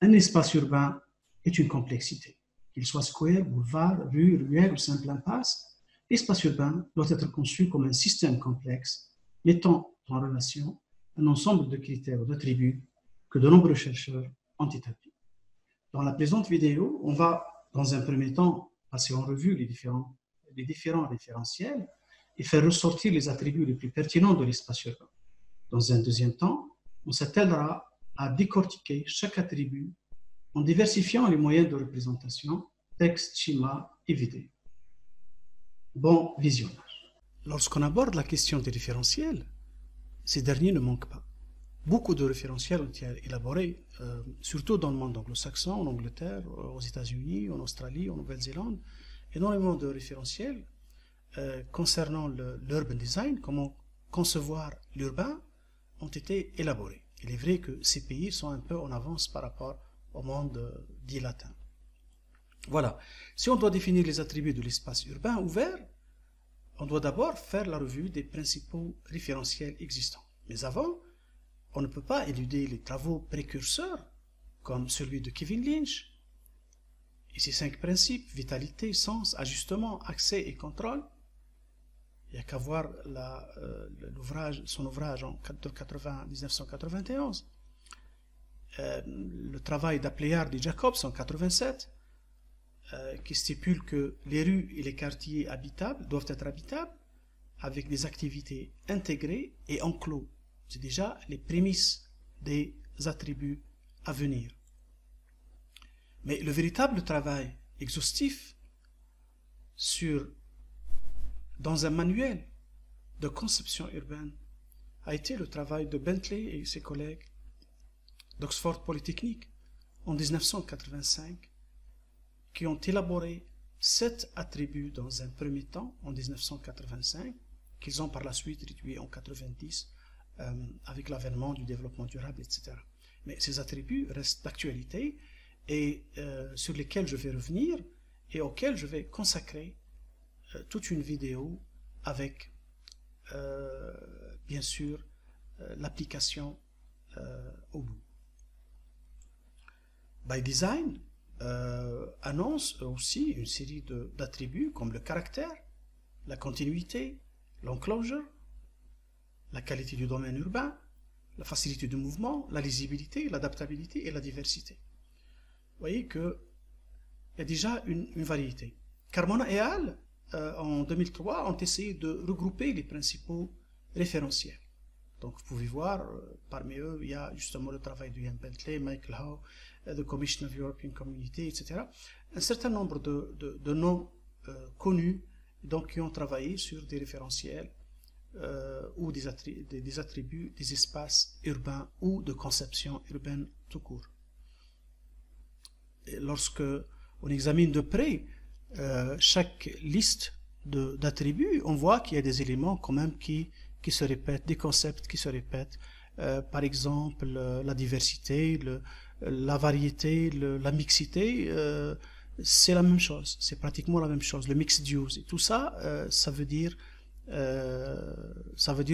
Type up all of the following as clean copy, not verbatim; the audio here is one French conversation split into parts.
un espace urbain est une complexité. Qu'il soit square, boulevard, rue, ruelle ou simple impasse, l'espace urbain doit être conçu comme un système complexe mettant en relation un ensemble de critères ou d'attributs que de nombreux chercheurs ont établis. Dans la présente vidéo, on va, dans un premier temps, passer en revue les différents référentiels et faire ressortir les attributs les plus pertinents de l'espace urbain. Dans un deuxième temps, on s'attellera à décortiquer chaque attribut en diversifiant les moyens de représentation, texte, schéma et vidéo. Bon visionnage. Lorsqu'on aborde la question des référentiels, ces derniers ne manquent pas. Beaucoup de référentiels ont été élaborés, surtout dans le monde anglo-saxon, en Angleterre, aux États-Unis, en Australie, en Nouvelle-Zélande. Énormément de référentiels concernant l'urban design, comment concevoir l'urbain, ont été élaborés. Il est vrai que ces pays sont un peu en avance par rapport au monde dit latin. Voilà. Si on doit définir les attributs de l'espace urbain ouvert, on doit d'abord faire la revue des principaux référentiels existants. Mais avant, on ne peut pas éluder les travaux précurseurs, comme celui de Kevin Lynch, et ses 5 principes, vitalité, sens, ajustement, accès et contrôle. Il n'y a qu'à voir son ouvrage de 1991. Le travail d'Apleyard et Jacobs en 87, qui stipule que les rues et les quartiers habitables doivent être habitables avec des activités intégrées et enclos. C'est déjà les prémices des attributs à venir. Mais le véritable travail exhaustif dans un manuel de conception urbaine a été le travail de Bentley et ses collègues d'Oxford Polytechnique en 1985, qui ont élaboré 7 attributs dans un premier temps en 1985, qu'ils ont par la suite réduits en 90 avec l'avènement du développement durable, etc. Mais ces attributs restent d'actualité et sur lesquels je vais revenir et auxquels je vais consacrer toute une vidéo avec, bien sûr, l'application au bout. By Design annonce aussi une série d'attributs comme le caractère, la continuité, l'enclosure, la qualité du domaine urbain, la facilité de mouvement, la lisibilité, l'adaptabilité et la diversité. Vous voyez qu'il y a déjà une variété. Carmona et Al, en 2003, ont essayé de regrouper les principaux référentiels. Donc vous pouvez voir, parmi eux, il y a justement le travail de Ian Bentley, Michael Howe, the Commission of European Community, etc. Un certain nombre de noms connus donc, qui ont travaillé sur des référentiels ou des attributs des espaces urbains ou de conception urbaine tout court. Et lorsque on examine de près chaque liste d'attributs, on voit qu'il y a des éléments quand même qui se répètent, des concepts qui se répètent. Par exemple, la diversité, la variété, la mixité, c'est la même chose, c'est pratiquement la même chose. Le mixed use, et tout ça, ça veut dire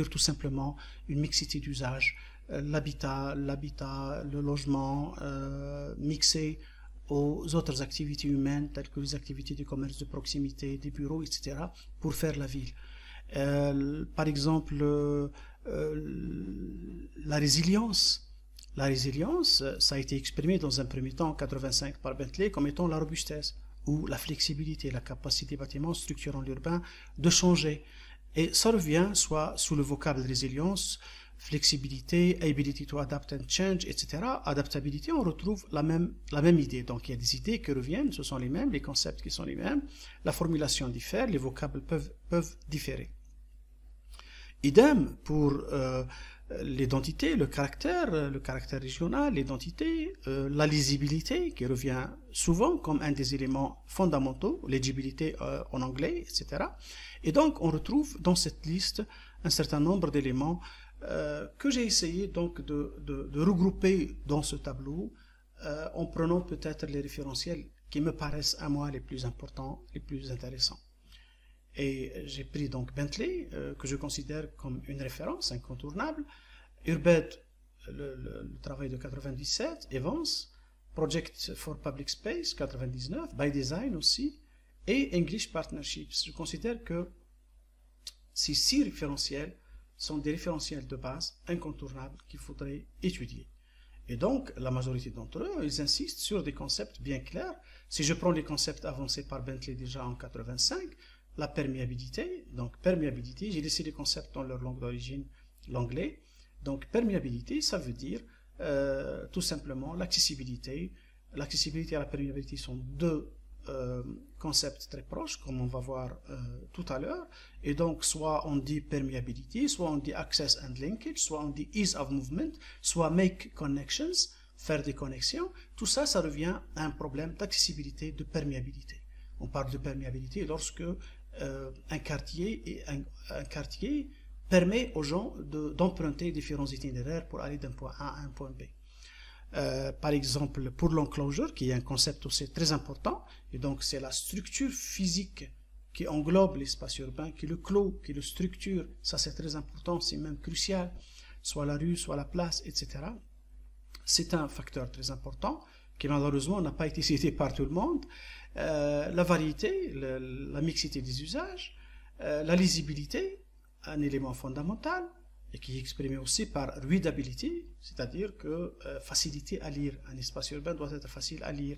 tout simplement une mixité d'usage, l'habitat, le logement mixé aux autres activités humaines telles que les activités du commerce de proximité, des bureaux, etc. pour faire la ville. Par exemple, la résilience. La résilience, ça a été exprimé dans un premier temps en 85 par Bentley comme étant la robustesse ou la flexibilité, la capacité des bâtiments structurant l'urbain de changer. Et ça revient soit sous le vocable de résilience, flexibilité, ability to adapt and change, etc. Adaptabilité, on retrouve la même idée. Donc il y a des idées qui reviennent, ce sont les mêmes, les concepts qui sont les mêmes, la formulation diffère, les vocables peuvent différer. Idem pour l'identité, le caractère régional, l'identité, la lisibilité qui revient souvent comme un des éléments fondamentaux, l'éligibilité en anglais, etc. Et donc on retrouve dans cette liste un certain nombre d'éléments que j'ai essayé donc de regrouper dans ce tableau en prenant peut-être les référentiels qui me paraissent à moi les plus importants, les plus intéressants. Et j'ai pris donc Bentley, que je considère comme une référence incontournable, Urbed, le travail de 97, Evans, Project for Public Space 99, By Design aussi, et English Partnerships. Je considère que ces 6 référentiels sont des référentiels de base incontournables qu'il faudrait étudier. Et donc, la majorité d'entre eux, ils insistent sur des concepts bien clairs. Si je prends les concepts avancés par Bentley déjà en 85, la perméabilité, donc perméabilité, j'ai laissé les concepts dans leur langue d'origine, l'anglais. Donc, perméabilité, ça veut dire tout simplement l'accessibilité. L'accessibilité et la perméabilité sont deux concepts très proches, comme on va voir tout à l'heure. Et donc, soit on dit perméabilité, soit on dit access and linkage, soit on dit ease of movement, soit make connections, faire des connexions. Tout ça, ça revient à un problème d'accessibilité, de perméabilité. On parle de perméabilité lorsque un quartier permet aux gens d'emprunter différents itinéraires pour aller d'un point A à un point B. Par exemple, pour l'enclosure, qui est un concept aussi très important, et donc c'est la structure physique qui englobe l'espace urbain, qui le clôt, qui le structure, ça c'est très important, c'est même crucial, soit la rue, soit la place, etc. C'est un facteur très important, qui malheureusement n'a pas été cité par tout le monde. La variété, la mixité des usages, la lisibilité, un élément fondamental, et qui est exprimé aussi par readability, c'est-à-dire que facilité à lire. Un espace urbain doit être facile à lire.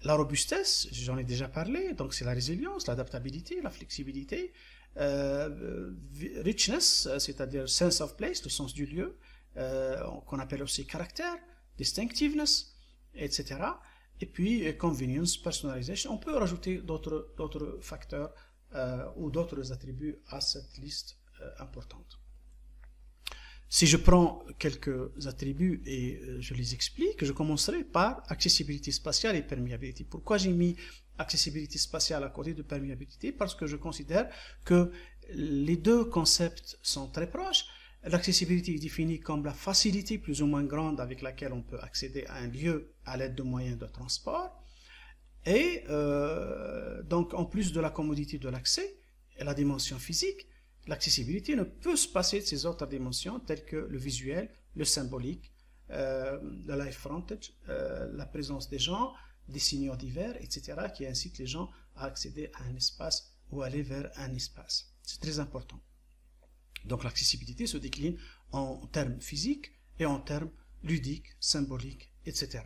La robustesse, j'en ai déjà parlé, donc c'est la résilience, l'adaptabilité, la flexibilité. Richness, c'est-à-dire sense of place, le sens du lieu, qu'on appelle aussi caractère, distinctiveness, etc. Et puis convenience, personalization. On peut rajouter d'autres facteurs ou d'autres attributs à cette liste importante. Si je prends quelques attributs et je les explique, je commencerai par accessibilité spatiale et perméabilité. Pourquoi j'ai mis accessibilité spatiale à côté de perméabilité? Parce que je considère que les deux concepts sont très proches. L'accessibilité est définie comme la facilité plus ou moins grande avec laquelle on peut accéder à un lieu à l'aide de moyens de transport. Et donc, en plus de la commodité de l'accès et la dimension physique, l'accessibilité ne peut se passer de ces autres dimensions telles que le visuel, le symbolique, le live frontage, la présence des gens, des signaux divers, etc., qui incitent les gens à accéder à un espace ou aller vers un espace. C'est très important. Donc l'accessibilité se décline en termes physiques et en termes ludiques, symboliques, etc.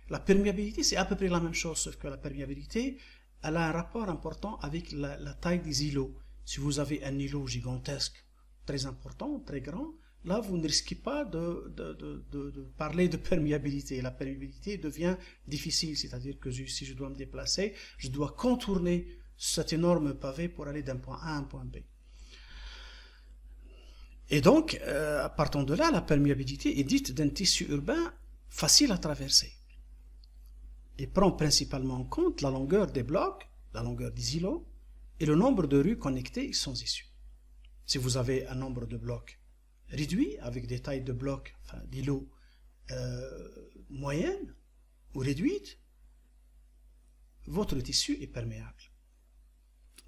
La perméabilité, c'est à peu près la même chose, sauf que la perméabilité, elle a un rapport important avec la taille des îlots. Si vous avez un îlot gigantesque, très important, très grand, là, vous ne risquez pas de parler de perméabilité. La perméabilité devient difficile, c'est-à-dire que si je dois me déplacer, je dois contourner cet énorme pavé pour aller d'un point A à un point B. Et donc, partant de là, la perméabilité est dite d'un tissu urbain facile à traverser. Il prend principalement en compte la longueur des blocs, la longueur des îlots, et le nombre de rues connectées sans issue. Si vous avez un nombre de blocs réduit, avec des tailles de blocs, enfin d'îlots moyennes ou réduites, votre tissu est perméable.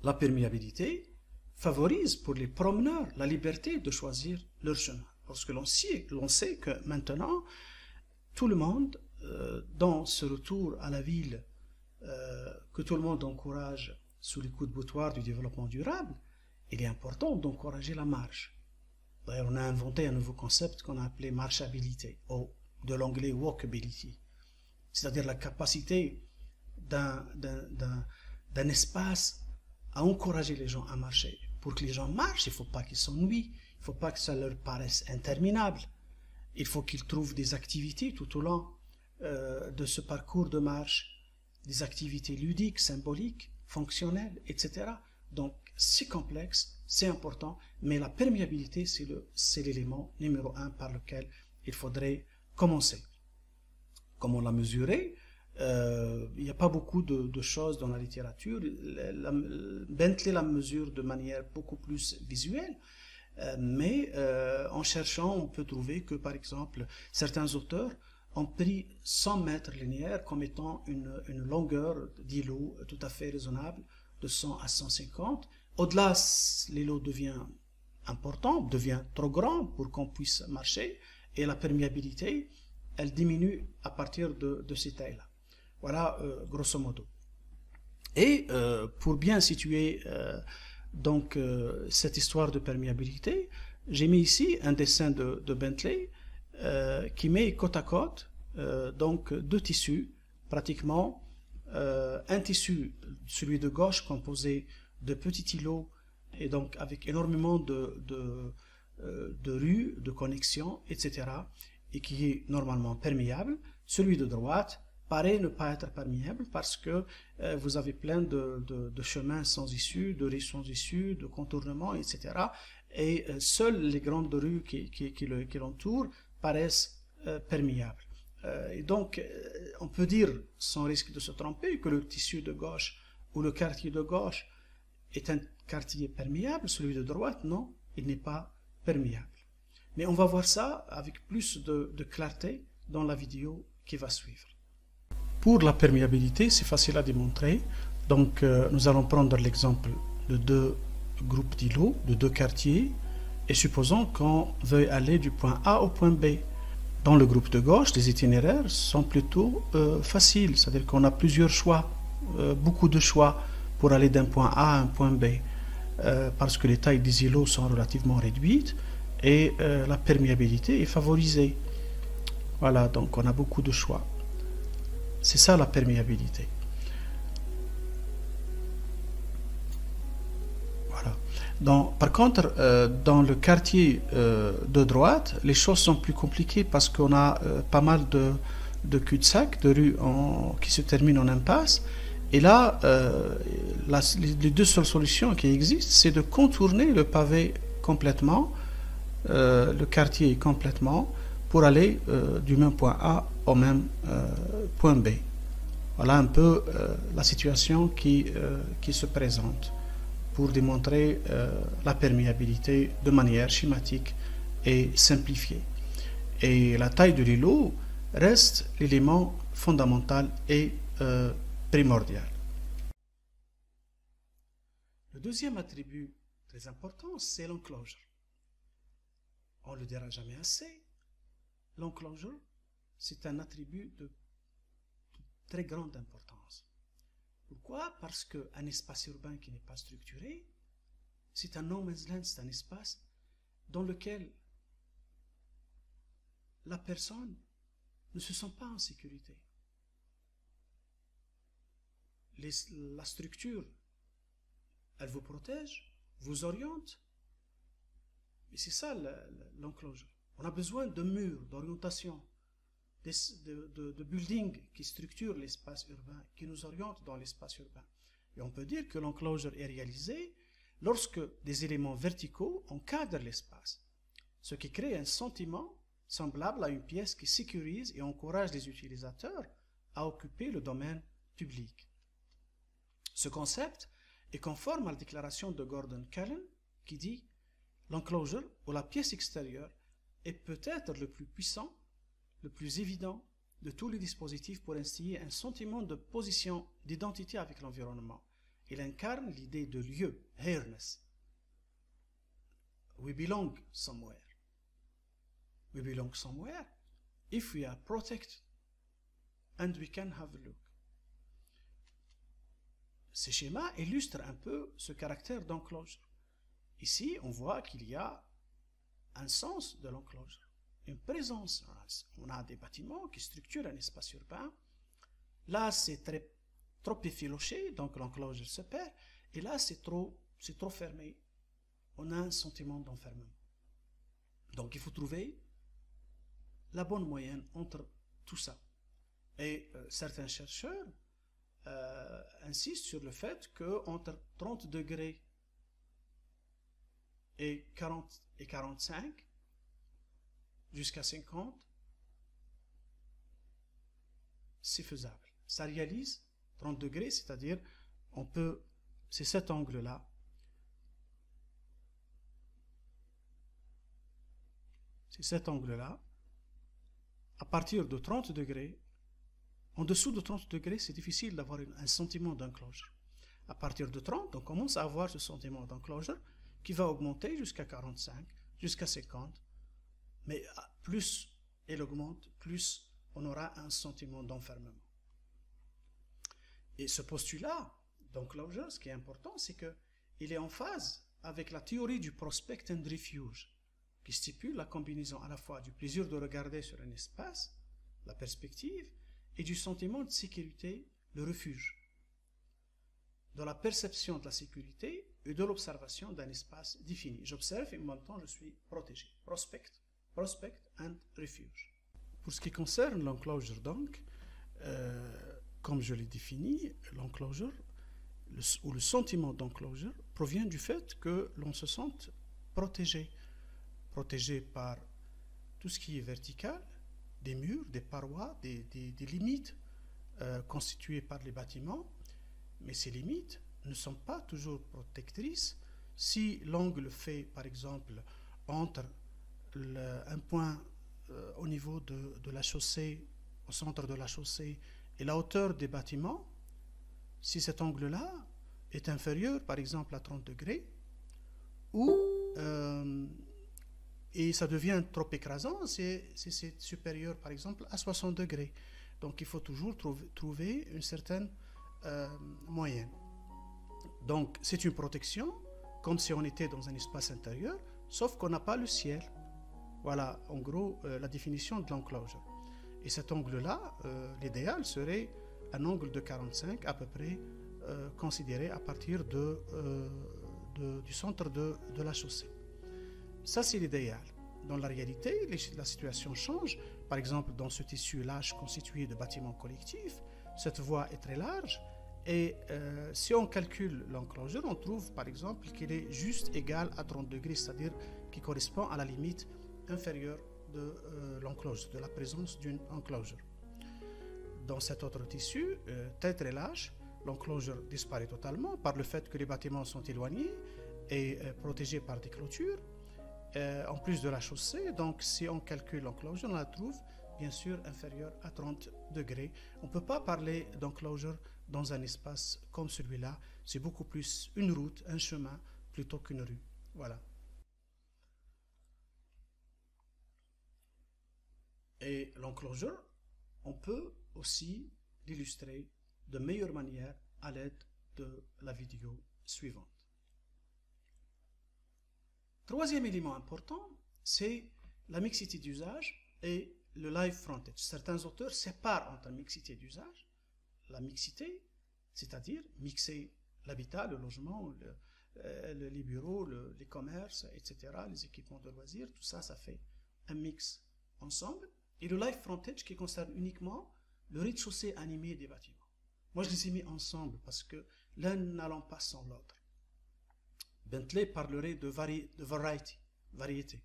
La perméabilité favorise pour les promeneurs la liberté de choisir leur chemin. Parce que l'on sait que maintenant, tout le monde, dans ce retour à la ville, que tout le monde encourage sous les coups de boutoir du développement durable, il est important d'encourager la marche. D'ailleurs, on a inventé un nouveau concept qu'on a appelé marchabilité, ou de l'anglais walkability, c'est-à-dire la capacité d'un espace à encourager les gens à marcher. Pour que les gens marchent, il ne faut pas qu'ils s'ennuient, il ne faut pas que ça leur paraisse interminable. Il faut qu'ils trouvent des activités tout au long de ce parcours de marche, des activités ludiques, symboliques, fonctionnelles, etc. Donc, c'est complexe, c'est important, mais la perméabilité, c'est l'élément numéro 1 par lequel il faudrait commencer. Comment la mesurer? Il n'y a pas beaucoup de choses dans la littérature. Bentley la mesure de manière beaucoup plus visuelle, mais en cherchant, on peut trouver que, par exemple, certains auteurs ont pris 100 mètres linéaires comme étant une longueur d'îlot tout à fait raisonnable, de 100 à 150. Au-delà, l'îlot devient important, devient trop grand pour qu'on puisse marcher, et la perméabilité elle diminue à partir de ces tailles-là. Voilà, grosso modo. Et pour bien situer cette histoire de perméabilité, j'ai mis ici un dessin de Bentley qui met côte à côte deux tissus, pratiquement un tissu, celui de gauche, composé de petits îlots et donc avec énormément de rues, de connexions, etc., et qui est normalement perméable. Celui de droite paraît ne pas être perméable parce que vous avez plein de chemins sans issue, de rues sans issue, de contournements, etc. Et seules les grandes rues qui l'entourent paraissent perméables. Et donc, on peut dire, sans risque de se tromper, que le tissu de gauche ou le quartier de gauche est un quartier perméable, celui de droite, non, il n'est pas perméable. Mais on va voir ça avec plus de clarté dans la vidéo qui va suivre. Pour la perméabilité, c'est facile à démontrer. Donc, nous allons prendre l'exemple de deux groupes d'îlots, de deux quartiers, et supposons qu'on veuille aller du point A au point B. Dans le groupe de gauche, les itinéraires sont plutôt faciles, c'est-à-dire qu'on a plusieurs choix, beaucoup de choix pour aller d'un point A à un point B, parce que les tailles des îlots sont relativement réduites et la perméabilité est favorisée. Voilà, donc on a beaucoup de choix. C'est ça la perméabilité. Voilà. Par contre, dans le quartier de droite, les choses sont plus compliquées parce qu'on a pas mal de cul-de-sac, de rues qui se terminent en impasse. Et là, les deux seules solutions qui existent, c'est de contourner le pavé complètement, le quartier complètement, pour aller du même point A au même point B. Voilà un peu la situation qui se présente pour démontrer la perméabilité de manière schématique et simplifiée. Et la taille de l'îlot reste l'élément fondamental et primordial. Le deuxième attribut très important, c'est l'enclosure. On ne le dira jamais assez. L'enclosure, c'est un attribut de très grande importance. Pourquoi? Parce qu'un espace urbain qui n'est pas structuré, c'est un no man's land, c'est un espace dans lequel la personne ne se sent pas en sécurité. La structure, elle vous protège, vous oriente, et c'est ça l'enclosure. On a besoin de murs, d'orientation, de buildings qui structurent l'espace urbain, qui nous orientent dans l'espace urbain. Et on peut dire que l'enclosure est réalisée lorsque des éléments verticaux encadrent l'espace, ce qui crée un sentiment semblable à une pièce qui sécurise et encourage les utilisateurs à occuper le domaine public. Ce concept est conforme à la déclaration de Gordon Cullen qui dit « L'enclosure ou la pièce extérieure est peut-être le plus puissant, le plus évident de tous les dispositifs pour instiller un sentiment de position, d'identité avec l'environnement. Il incarne l'idée de lieu, here-ness. We belong somewhere. We belong somewhere if we are protected and we can have a look. » Ces schémas illustrent un peu ce caractère d'enclosure. Ici, on voit qu'il y a un sens de l'enclosure, une présence. On a des bâtiments qui structurent un espace urbain. Là, c'est trop effiloché, donc l'enclosure se perd. Et là, c'est trop fermé. On a un sentiment d'enfermement. Donc, il faut trouver la bonne moyenne entre tout ça. Et certains chercheurs insistent sur le fait qu'entre 30 degrés et 40 et 45 jusqu'à 50, c'est faisable. Ça réalise 30 degrés, c'est-à-dire c'est cet angle-là. C'est cet angle-là. À partir de 30 degrés, en dessous de 30 degrés, c'est difficile d'avoir un sentiment d'enclosure. À partir de 30, on commence à avoir ce sentiment d'enclosure qui va augmenter jusqu'à 45, jusqu'à 50. Mais plus elle augmente, plus on aura un sentiment d'enfermement. Et ce postulat d'enclosure, ce qui est important, c'est qu'il est en phase avec la théorie du prospect and refuge, qui stipule la combinaison à la fois du plaisir de regarder sur un espace, la perspective, et du sentiment de sécurité, le refuge, de la perception de la sécurité et de l'observation d'un espace défini. J'observe et en même temps je suis protégé. Prospect and refuge. Pour ce qui concerne l'enclosure donc, comme je l'ai défini, l'enclosure ou le sentiment d'enclosure provient du fait que l'on se sente protégé par tout ce qui est vertical, des murs, des parois, des limites constituées par les bâtiments, mais ces limites ne sont pas toujours protectrices si l'angle fait, par exemple, entre un point au niveau de la chaussée, au centre de la chaussée, et la hauteur des bâtiments, si cet angle-là est inférieur, par exemple, à 30 degrés, et ça devient trop écrasant si c'est supérieur, par exemple, à 60 degrés. Donc il faut toujours trouver une certaine moyenne. Donc c'est une protection, comme si on était dans un espace intérieur, sauf qu'on n'a pas le ciel. Voilà, en gros, la définition de l'enclosure. Et cet angle-là, l'idéal serait un angle de 45 à peu près, considéré à partir du centre de la chaussée. Ça, c'est l'idéal. Dans la réalité, la situation change. Par exemple, dans ce tissu large constitué de bâtiments collectifs, cette voie est très large. Et si on calcule l'enclosure, on trouve par exemple qu'il est juste égal à 30 degrés, c'est-à-dire qui correspond à la limite inférieure de l'enclosure, de la présence d'une enclosure. Dans cet autre tissu, très large, l'enclosure disparaît totalement par le fait que les bâtiments sont éloignés et protégés par des clôtures. En plus de la chaussée, donc si on calcule l'enclosure, on la trouve bien sûr inférieure à 30 degrés. On ne peut pas parler d'enclosure dans un espace comme celui-là. C'est beaucoup plus une route, un chemin, plutôt qu'une rue. Voilà. Et l'enclosure, on peut aussi l'illustrer de meilleure manière à l'aide de la vidéo suivante. Troisième élément important, c'est la mixité d'usage et le live frontage. Certains auteurs séparent entre mixité d'usage, la mixité, c'est-à-dire mixer l'habitat, le logement, les bureaux, les commerces, etc., les équipements de loisirs, tout ça, ça fait un mix ensemble. Et le live frontage qui concerne uniquement le rez-de-chaussée animé des bâtiments. Moi, je les ai mis ensemble parce que l'un n'allant pas sans l'autre. Bentley parlerait de variété.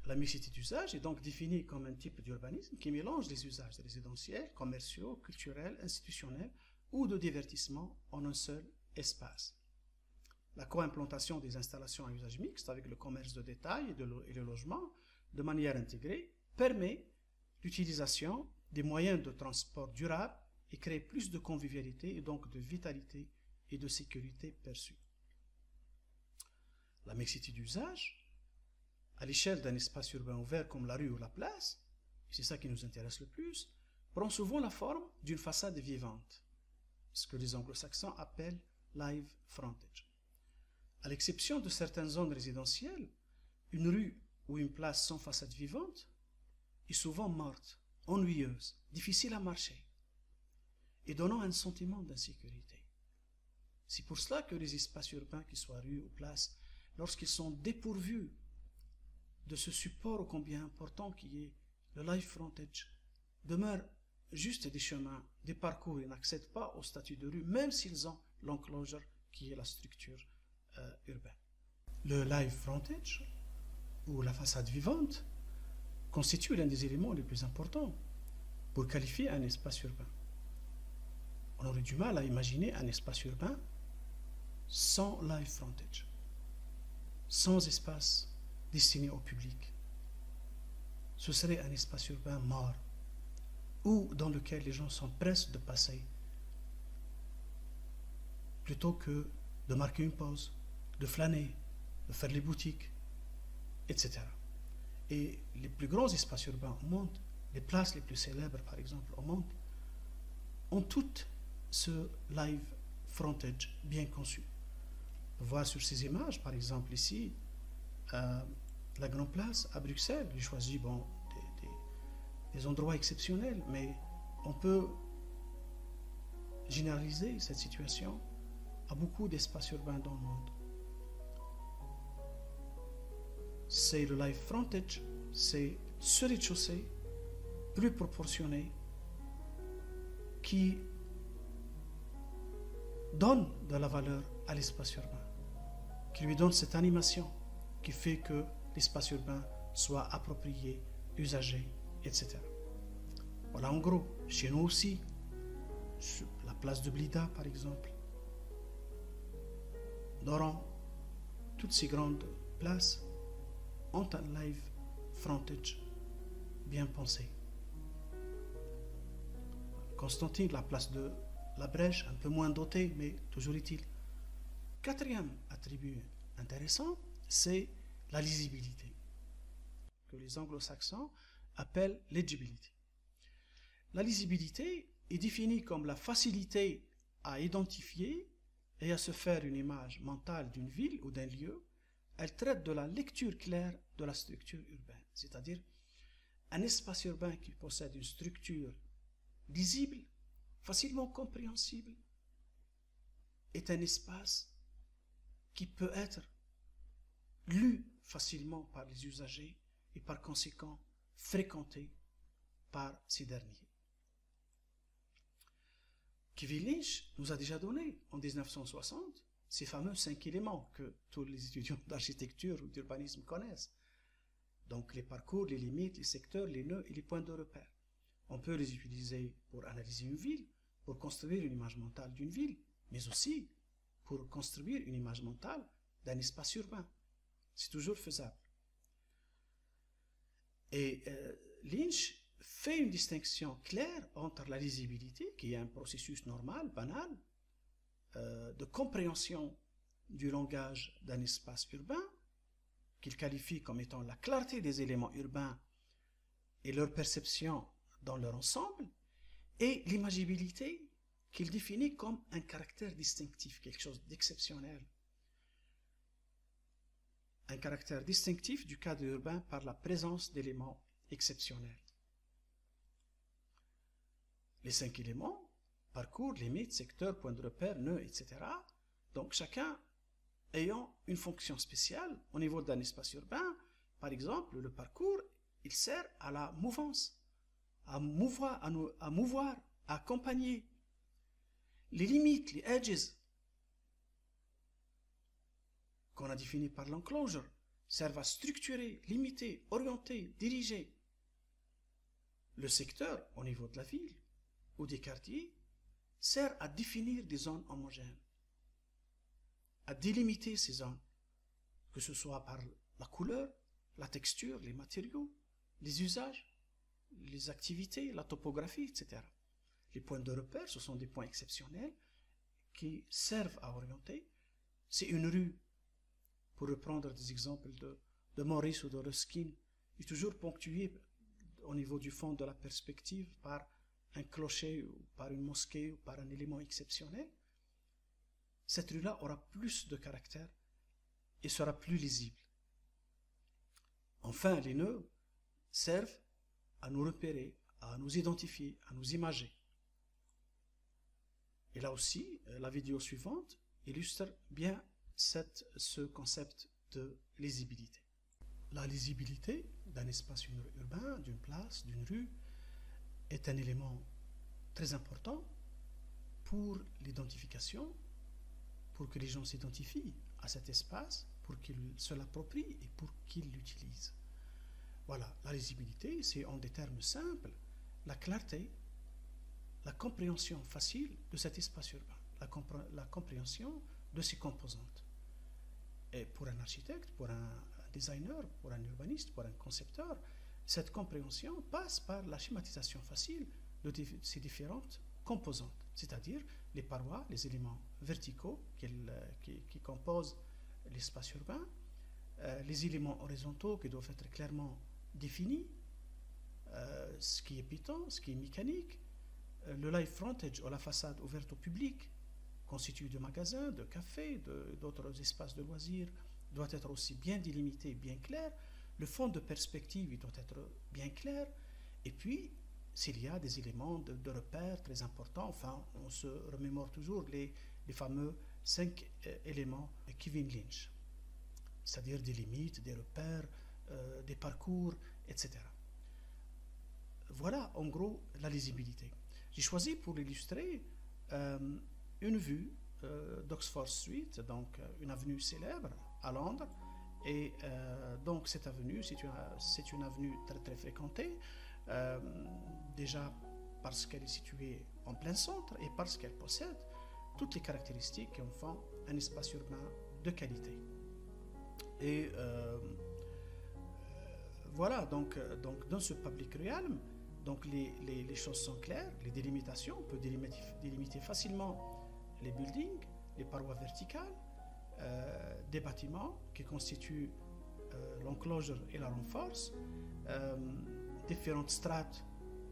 La mixité d'usage est donc définie comme un type d'urbanisme qui mélange les usages résidentiels, commerciaux, culturels, institutionnels ou de divertissement en un seul espace. La co-implantation des installations à usage mixte avec le commerce de détail et le logement de manière intégrée permet l'utilisation des moyens de transport durables et crée plus de convivialité et donc de vitalité et de sécurité perçue. La mixité d'usage, à l'échelle d'un espace urbain ouvert comme la rue ou la place, et c'est ça qui nous intéresse le plus, prend souvent la forme d'une façade vivante, ce que les anglo-saxons appellent live frontage. À l'exception de certaines zones résidentielles, une rue ou une place sans façade vivante est souvent morte, ennuyeuse, difficile à marcher, et donnant un sentiment d'insécurité. C'est pour cela que les espaces urbains, qu'ils soient rues ou places, lorsqu'ils sont dépourvus de ce support ô combien important qui est le live frontage, demeurent juste des chemins, des parcours, ils n'accèdent pas au statut de rue, même s'ils ont l'enclosure qui est la structure urbaine. Le live frontage, ou la façade vivante, constitue l'un des éléments les plus importants pour qualifier un espace urbain. On aurait du mal à imaginer un espace urbain sans live frontage, sans espace destiné au public. Ce serait un espace urbain mort, ou dans lequel les gens sont pressés de passer, plutôt que de marquer une pause, de flâner, de faire les boutiques, etc. Et les plus grands espaces urbains au monde, les places les plus célèbres par exemple au monde, ont toutes ce live frontage bien conçu. On peut voir sur ces images, par exemple ici, la Grande Place à Bruxelles. J'ai choisi des endroits exceptionnels, mais on peut généraliser cette situation à beaucoup d'espaces urbains dans le monde. C'est le live frontage, c'est ce rez-de-chaussée plus proportionné qui donne de la valeur à l'espace urbain, qui lui donne cette animation qui fait que l'espace urbain soit approprié, usagé, etc. Voilà en gros. Chez nous aussi, sur la place de Blida par exemple, Doran, toutes ces grandes places ont un live frontage bien pensé. Constantine, la place de la Brèche, un peu moins dotée, mais toujours est-il. Quatrième attribut intéressant, c'est la lisibilité, que les anglo-saxons appellent legibility. La lisibilité est définie comme la facilité à identifier et à se faire une image mentale d'une ville ou d'un lieu. Elle traite de la lecture claire de la structure urbaine, c'est-à-dire un espace urbain qui possède une structure lisible, facilement compréhensible, est un espace qui peut être lu facilement par les usagers et par conséquent fréquenté par ces derniers. Kevin Lynch nous a déjà donné en 1960 ces fameux 5 éléments que tous les étudiants d'architecture ou d'urbanisme connaissent. Donc les parcours, les limites, les secteurs, les nœuds et les points de repère. On peut les utiliser pour analyser une ville, pour construire une image mentale d'une ville, mais aussi pour construire une image mentale d'un espace urbain. C'est toujours faisable. Et Lynch fait une distinction claire entre la lisibilité, qui est un processus normal, banal, de compréhension du langage d'un espace urbain, qu'il qualifie comme étant la clarté des éléments urbains et leur perception dans leur ensemble, et l'imagibilité qu'il définit comme un caractère distinctif, quelque chose d'exceptionnel. Un caractère distinctif du cadre urbain par la présence d'éléments exceptionnels. Les 5 éléments, parcours, limites, secteurs, points de repère, nœuds, etc. Donc chacun ayant une fonction spéciale au niveau d'un espace urbain. Par exemple, le parcours, il sert à la mouvance, à mouvoir, à accompagner. Les limites, les edges, qu'on a définies par l'enclosure, servent à structurer, limiter, orienter, diriger. Le secteur, au niveau de la ville ou des quartiers, sert à définir des zones homogènes, à délimiter ces zones, que ce soit par la couleur, la texture, les matériaux, les usages, les activités, la topographie, etc. Les points de repère, ce sont des points exceptionnels qui servent à orienter. C'est une rue, pour reprendre des exemples de Morris ou de Ruskin, est toujours ponctuée au niveau du fond de la perspective par un clocher ou par une mosquée ou par un élément exceptionnel. Cette rue-là aura plus de caractère et sera plus lisible. Enfin, les nœuds servent à nous repérer, à nous identifier, à nous imager. Et là aussi, la vidéo suivante illustre bien ce concept de lisibilité. La lisibilité d'un espace urbain, d'une place, d'une rue, est un élément très important pour l'identification, pour que les gens s'identifient à cet espace, pour qu'ils se l'approprient et pour qu'ils l'utilisent. Voilà, la lisibilité, c'est en des termes simples, la clarté, la compréhension facile de cet espace urbain, la compréhension de ses composantes. Et pour un architecte, pour un designer, pour un urbaniste, pour un concepteur, cette compréhension passe par la schématisation facile de ces différentes composantes, c'est-à-dire les parois, les éléments verticaux qui composent l'espace urbain, les éléments horizontaux qui doivent être clairement définit ce qui est piéton, ce qui est mécanique. Le live frontage, ou la façade ouverte au public, constituée de magasins, de cafés, d'autres espaces de loisirs, doit être aussi bien délimité, bien clair. Le fond de perspective, il doit être bien clair. Et puis, s'il y a des éléments de repère très importants, enfin, on se remémore toujours les fameux 5 éléments de Kevin Lynch, c'est-à-dire des limites, des repères, des parcours, etc. Voilà, en gros, la lisibilité. J'ai choisi pour l'illustrer une vue d'Oxford Street, donc une avenue célèbre à Londres. Et donc cette avenue, c'est une avenue très très fréquentée, déjà parce qu'elle est située en plein centre et parce qu'elle possède toutes les caractéristiques qui en font un espace urbain de qualité. Et voilà, donc dans ce public realm, donc les choses sont claires, les délimitations, on peut délimiter facilement les buildings, les parois verticales, des bâtiments qui constituent l'enclosure et la renforce. Différentes strates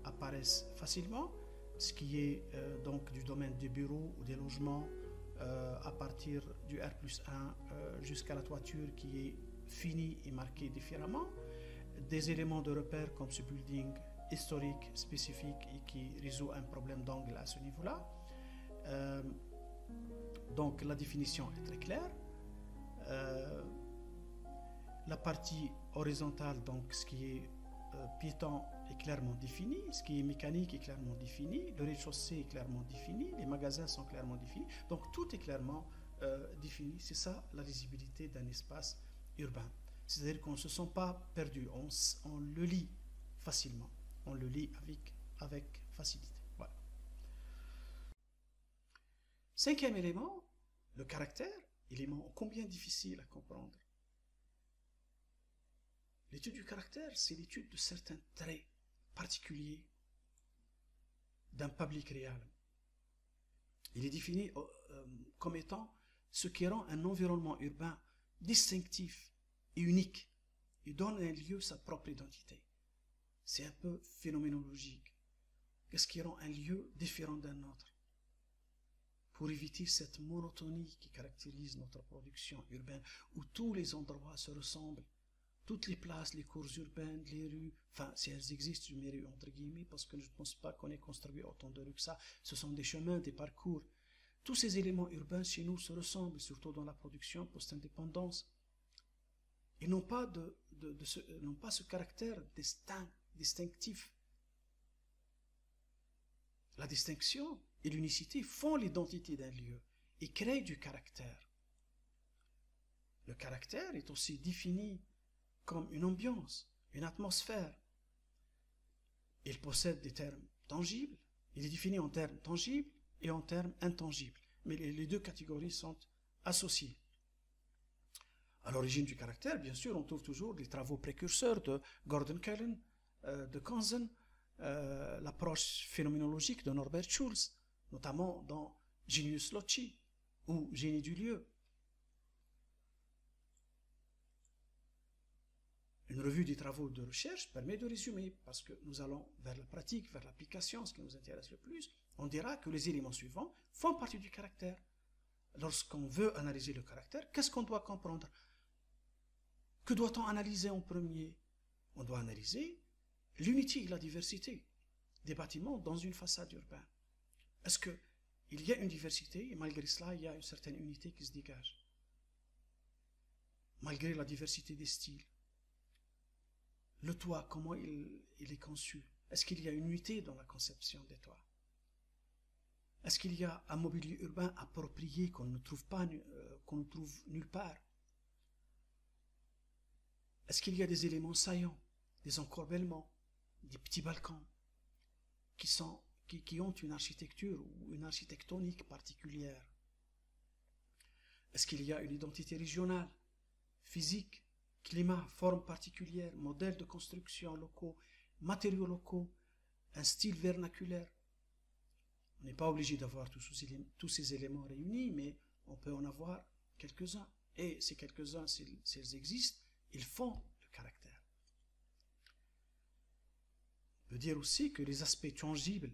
apparaissent facilement, ce qui est donc du domaine des bureaux ou des logements à partir du R+1 jusqu'à la toiture qui est finie et marquée différemment. Des éléments de repère comme ce building historique spécifique et qui résout un problème d'angle à ce niveau-là. Donc la définition est très claire. La partie horizontale, donc ce qui est piéton est clairement défini, ce qui est mécanique est clairement défini, le rez-de-chaussée est clairement défini, les magasins sont clairement définis, donc tout est clairement défini. C'est ça la lisibilité d'un espace urbain. C'est-à-dire qu'on ne se sent pas perdu, on le lit facilement, on le lit avec facilité. Voilà. Cinquième élément, le caractère, élément combien difficile à comprendre. L'étude du caractère, c'est l'étude de certains traits particuliers d'un public réel. Il est défini comme étant ce qui rend un environnement urbain distinctif et unique et donne à un lieu sa propre identité. C'est un peu phénoménologique. Qu'est-ce qui rend un lieu différent d'un autre? Pour éviter cette monotonie qui caractérise notre production urbaine, où tous les endroits se ressemblent, toutes les places, les cours urbaines, les rues, enfin, si elles existent, je mets rues entre guillemets, parce que je ne pense pas qu'on ait construit autant de rues que ça, ce sont des chemins, des parcours. Tous ces éléments urbains chez nous se ressemblent, surtout dans la production post-indépendance. Ils n'ont pas, n'ont pas ce caractère distinctif. La distinction et l'unicité font l'identité d'un lieu et créent du caractère. Le caractère est aussi défini comme une ambiance, une atmosphère. Il possède des termes tangibles, il est défini en termes tangibles et en termes intangibles, mais les deux catégories sont associées. À l'origine du caractère, bien sûr, on trouve toujours les travaux précurseurs de Gordon Cullen, de Kansen, l'approche phénoménologique de Norbert Schulz, notamment dans Genius Loci ou Génie du lieu. Une revue des travaux de recherche permet de résumer, parce que nous allons vers la pratique, vers l'application, ce qui nous intéresse le plus. On dira que les éléments suivants font partie du caractère. Lorsqu'on veut analyser le caractère, qu'est-ce qu'on doit comprendre? Que doit-on analyser en premier? On doit analyser l'unité et la diversité des bâtiments dans une façade urbaine. Est-ce qu'il y a une diversité et malgré cela, il y a une certaine unité qui se dégage? Malgré la diversité des styles. Le toit, comment il est conçu? Est-ce qu'il y a une unité dans la conception des toits? Est-ce qu'il y a un mobilier urbain approprié qu'on ne trouve pas, qu'on ne trouve nulle part? Est-ce qu'il y a des éléments saillants, des encorbellements, des petits balcons qui ont une architecture ou une architectonique particulière? Est-ce qu'il y a une identité régionale, physique, climat, forme particulière, modèle de construction locaux, matériaux locaux, un style vernaculaire? On n'est pas obligé d'avoir tous ces éléments réunis, mais on peut en avoir quelques-uns. Et ces quelques-uns, s'ils existent, ils font le caractère. veut dire aussi que les aspects tangibles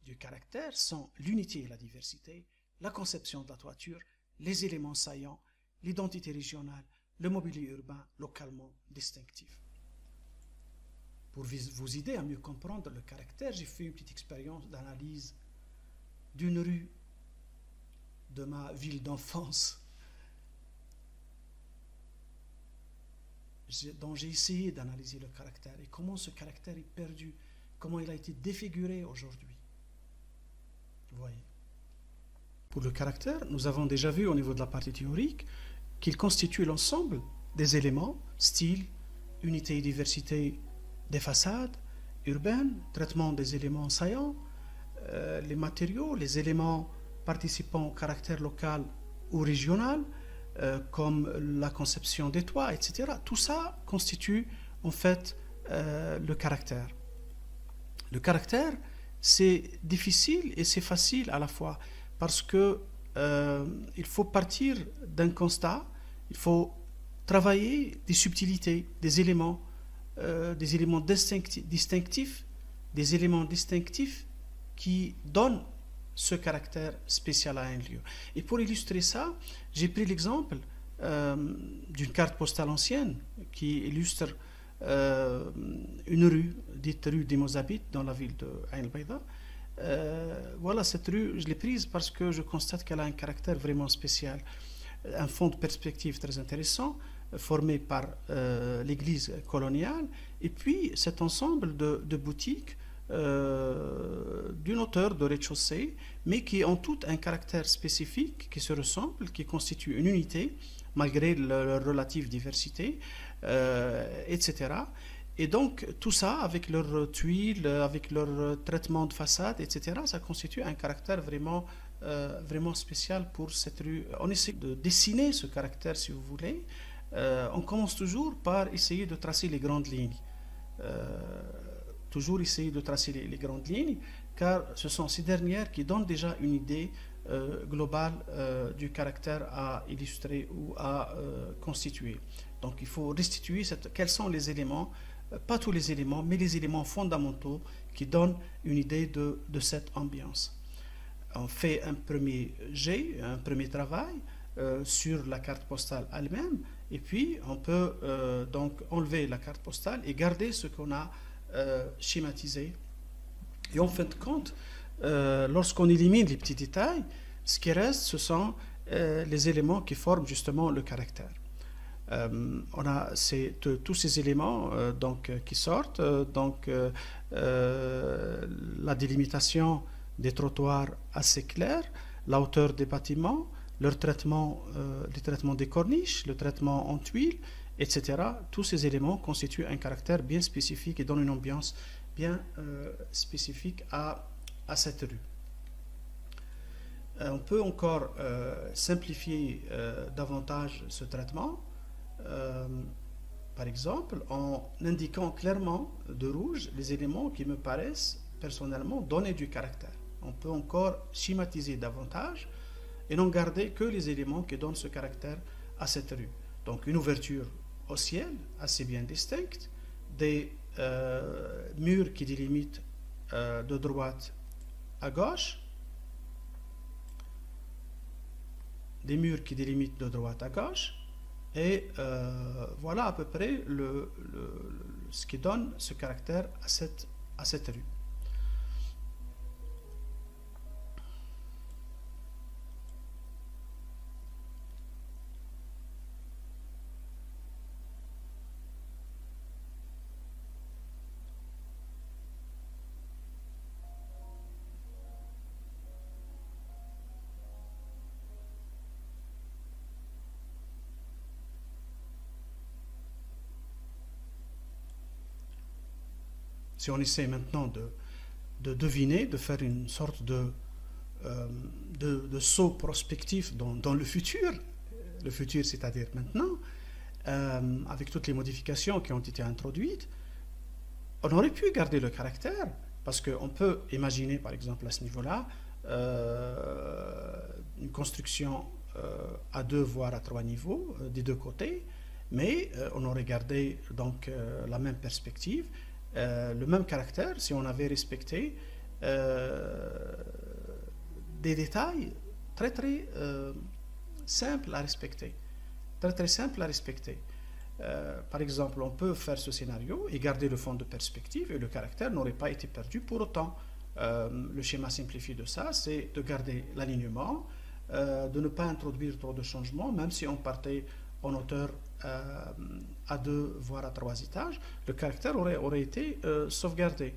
du caractère sont l'unité et la diversité, la conception de la toiture, les éléments saillants, l'identité régionale, le mobilier urbain localement distinctif. Pour vous aider à mieux comprendre le caractère, j'ai fait une petite expérience d'analyse d'une rue de ma ville d'enfance, dont j'ai essayé d'analyser le caractère et comment ce caractère est perdu, comment il a été défiguré aujourd'hui. Vous voyez. Pour le caractère, nous avons déjà vu au niveau de la partie théorique qu'il constitue l'ensemble des éléments, style, unité et diversité des façades urbaines, traitement des éléments saillants, les matériaux, les éléments participant au caractère local ou régional, comme la conception des toits, etc. Tout ça constitue en fait le caractère. Le caractère, c'est difficile et c'est facile à la fois parce que il faut partir d'un constat, il faut travailler des subtilités, des éléments distinctifs, des éléments distinctifs qui donnent ce caractère spécial à un lieu. Et pour illustrer ça, j'ai pris l'exemple d'une carte postale ancienne qui illustre une rue, dite rue des Mozabites, dans la ville de Ain al-Bayda. Voilà, cette rue, je l'ai prise parce que je constate qu'elle a un caractère vraiment spécial, un fond de perspective très intéressant, formé par l'église coloniale, et puis cet ensemble de boutiques d'une hauteur de rez-de-chaussée, mais qui ont tout un caractère spécifique, qui se ressemblent, qui constituent une unité, malgré leur relative diversité, etc. Et donc, tout ça, avec leurs tuiles, avec leur traitement de façade, etc., ça constitue un caractère vraiment, vraiment spécial pour cette rue. On essaie de dessiner ce caractère, si vous voulez. On commence toujours par essayer de tracer les grandes lignes. Toujours essayer de tracer les grandes lignes, car ce sont ces dernières qui donnent déjà une idée globale du caractère à illustrer ou à constituer. Donc il faut restituer quels sont les éléments, pas tous les éléments, mais les éléments fondamentaux qui donnent une idée de cette ambiance. On fait un premier jet, un premier travail sur la carte postale elle-même, et puis on peut donc enlever la carte postale et garder ce qu'on a schématisé. Et en fin de compte, lorsqu'on élimine les petits détails, ce qui reste, ce sont les éléments qui forment justement le caractère. On a tous ces éléments qui sortent, la délimitation des trottoirs assez clairs, la hauteur des bâtiments, leur traitement, les traitements des corniches, le traitement en tuiles, etc. Tous ces éléments constituent un caractère bien spécifique et donnent une ambiance bien spécifique à cette rue. On peut encore simplifier davantage ce traitement, par exemple en indiquant clairement de rouge les éléments qui me paraissent personnellement donner du caractère. On peut encore schématiser davantage et non garder que les éléments qui donnent ce caractère à cette rue. Donc une ouverture au ciel assez bien distincte, des murs qui délimitent de droite à gauche, des murs qui délimitent de droite à gauche, et voilà à peu près ce qui donne ce caractère à cette rue. Si on essaie maintenant de deviner, de faire une sorte de saut prospectif dans le futur c'est-à-dire maintenant, avec toutes les modifications qui ont été introduites, on aurait pu garder le caractère, parce qu'on peut imaginer par exemple à ce niveau-là une construction à 2 voire à 3 niveaux des deux côtés, mais on aurait gardé donc la même perspective, le même caractère si on avait respecté euh, des détails très très simples à respecter. Très très simple à respecter. Par exemple, on peut faire ce scénario et garder le fond de perspective et le caractère n'aurait pas été perdu pour autant. Le schéma simplifié de ça, c'est de garder l'alignement, de ne pas introduire trop de changements, même si on partait en hauteur à 2 voire à 3 étages, le caractère aurait été sauvegardé.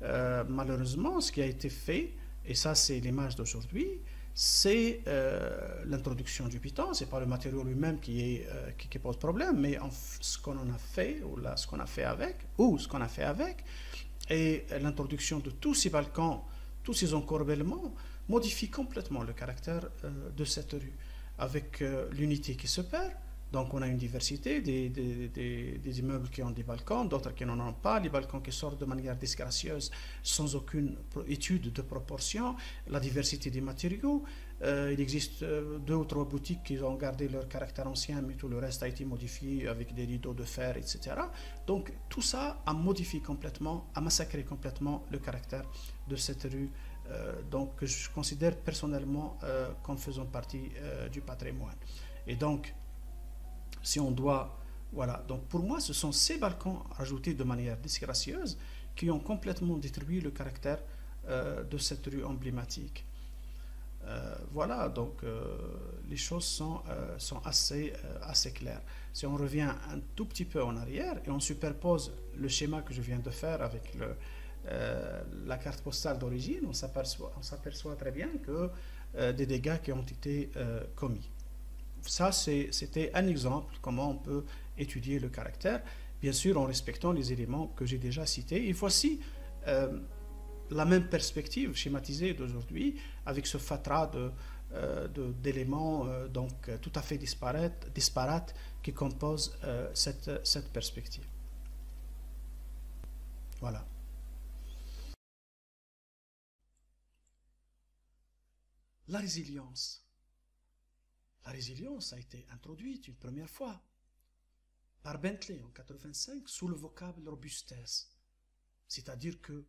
Malheureusement, ce qui a été fait, et ça c'est l'image d'aujourd'hui, c'est l'introduction du Python. C'est pas le matériau lui-même qui pose problème, mais ce qu'on en a fait, ou là, ce qu'on a fait avec, et l'introduction de tous ces balcons, tous ces encorbellements, modifie complètement le caractère de cette rue, avec l'unité qui se perd. Donc on a une diversité des immeubles qui ont des balcons, d'autres qui n'en ont pas, les balcons qui sortent de manière disgracieuse sans aucune étude de proportion, la diversité des matériaux. Il existe 2 ou 3 boutiques qui ont gardé leur caractère ancien, mais tout le reste a été modifié avec des rideaux de fer, etc. Donc tout ça a modifié complètement, a massacré complètement le caractère de cette rue, donc que je considère personnellement comme faisant partie du patrimoine. Et donc, si on doit... Voilà, donc pour moi, ce sont ces balcons ajoutés de manière disgracieuse qui ont complètement détruit le caractère de cette rue emblématique. Voilà, donc les choses sont assez claires. Si on revient un tout petit peu en arrière et on superpose le schéma que je viens de faire avec la carte postale d'origine, on s'aperçoit très bien que des dégâts qui ont été commis. Ça, c'était un exemple comment on peut étudier le caractère, bien sûr en respectant les éléments que j'ai déjà cités. Et voici la même perspective schématisée d'aujourd'hui avec ce fatras d'éléments donc tout à fait disparates qui composent cette perspective. Voilà. La résilience. La résilience a été introduite une première fois par Bentley en 1985 sous le vocable robustesse, c'est-à-dire que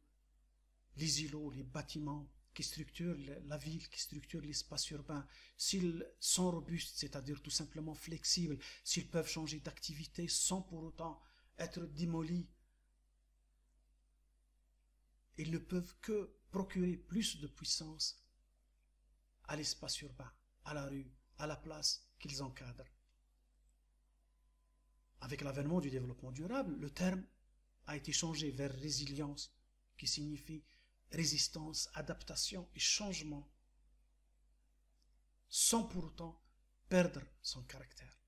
les îlots, les bâtiments qui structurent la ville, qui structurent l'espace urbain, s'ils sont robustes, c'est-à-dire tout simplement flexibles, s'ils peuvent changer d'activité sans pour autant être démolis, ils ne peuvent que procurer plus de puissance à l'espace urbain, à la rue, à la place qu'ils encadrent. Avec l'avènement du développement durable, le terme a été changé vers résilience, qui signifie résistance, adaptation et changement, sans pour autant perdre son caractère.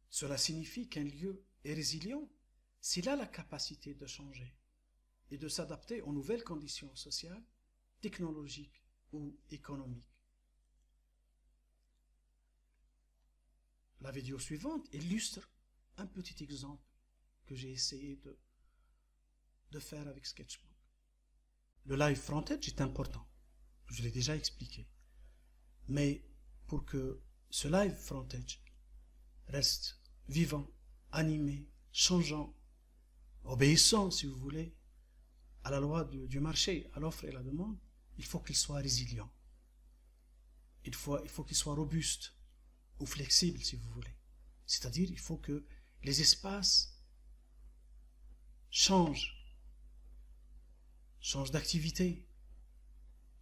Cela signifie qu'un lieu est résilient s'il a la capacité de changer et de s'adapter aux nouvelles conditions sociales, technologiques ou économiques. La vidéo suivante illustre un petit exemple que j'ai essayé de faire avec Sketchbook. Le live frontage est important, je l'ai déjà expliqué. Mais pour que ce live frontage reste vivant, animé, changeant, obéissant, si vous voulez, à la loi du marché, à l'offre et la demande, il faut qu'il soit résilient. Il faut qu'il soit robuste ou flexible, si vous voulez. C'est-à-dire, il faut que les espaces changent d'activité,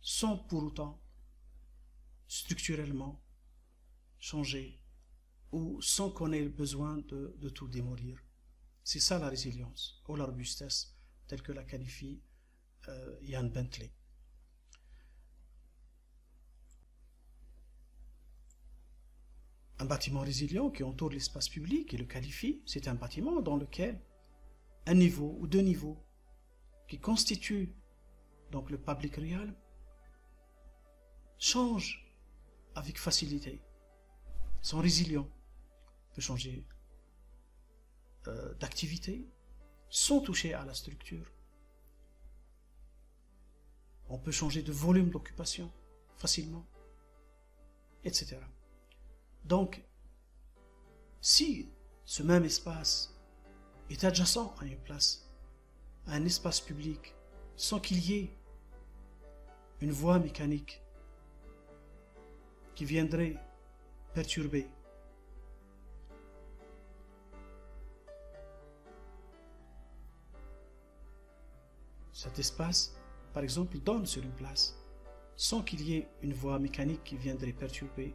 sans pour autant structurellement changer ou sans qu'on ait besoin de tout démolir. C'est ça la résilience, ou la robustesse, telle que la qualifie Ian Bentley. Un bâtiment résilient qui entoure l'espace public et le qualifie, c'est un bâtiment dans lequel un niveau ou 2 niveaux qui constituent donc le public realm changent avec facilité, sont résilients. On peut changer d'activité sans toucher à la structure. On peut changer de volume d'occupation facilement, etc. Donc, si ce même espace est adjacent à une place, à un espace public, sans qu'il y ait une voie mécanique qui viendrait perturber. Cet espace, par exemple, donne sur une place, sans qu'il y ait une voie mécanique qui viendrait perturber,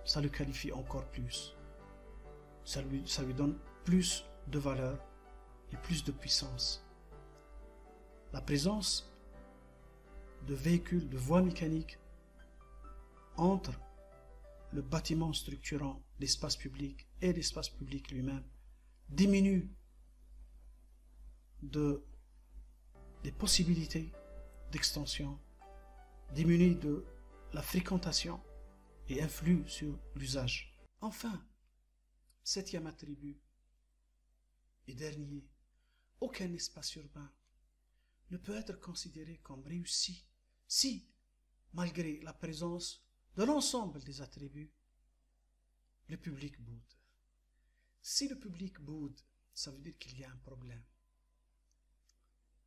ça le qualifie encore plus. Ça lui donne plus de valeur et plus de puissance. La présence de véhicules, de voies mécaniques entre le bâtiment structurant l'espace public et l'espace public lui-même diminue des possibilités d'extension, diminue de la fréquentation et influe sur l'usage. Enfin, septième attribut et dernier, aucun espace urbain ne peut être considéré comme réussi si, malgré la présence de l'ensemble des attributs, le public boude. Si le public boude, ça veut dire qu'il y a un problème.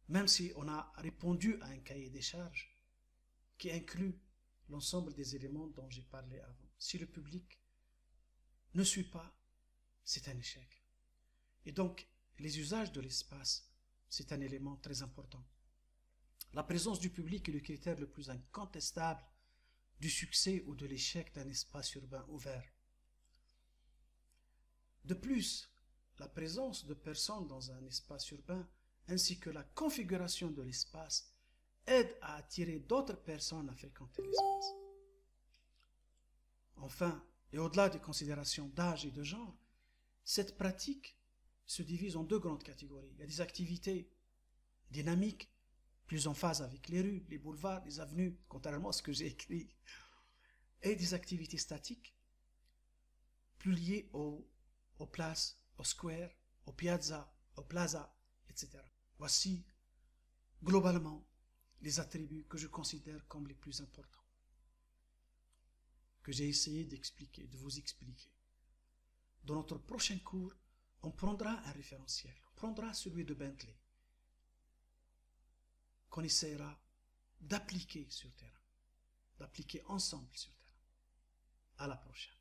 Même si on a répondu à un cahier des charges qui inclut l'ensemble des éléments dont j'ai parlé avant, si le public ne suit pas, c'est un échec. Et donc, les usages de l'espace, c'est un élément très important. La présence du public est le critère le plus incontestable du succès ou de l'échec d'un espace urbain ouvert. De plus, la présence de personnes dans un espace urbain ainsi que la configuration de l'espace aide à attirer d'autres personnes à fréquenter l'espace. Enfin, et au-delà des considérations d'âge et de genre, cette pratique se divise en deux grandes catégories. Il y a des activités dynamiques, plus en phase avec les rues, les boulevards, les avenues, contrairement à ce que j'ai écrit, et des activités statiques, plus liées aux places, aux squares, aux piazzas, aux plazas, etc. Voici, globalement, les attributs que je considère comme les plus importants, que j'ai essayé d'expliquer, de vous expliquer. Dans notre prochain cours, on prendra un référentiel, on prendra celui de Bentley, qu'on essaiera d'appliquer sur terrain, d'appliquer ensemble sur terrain. À la prochaine.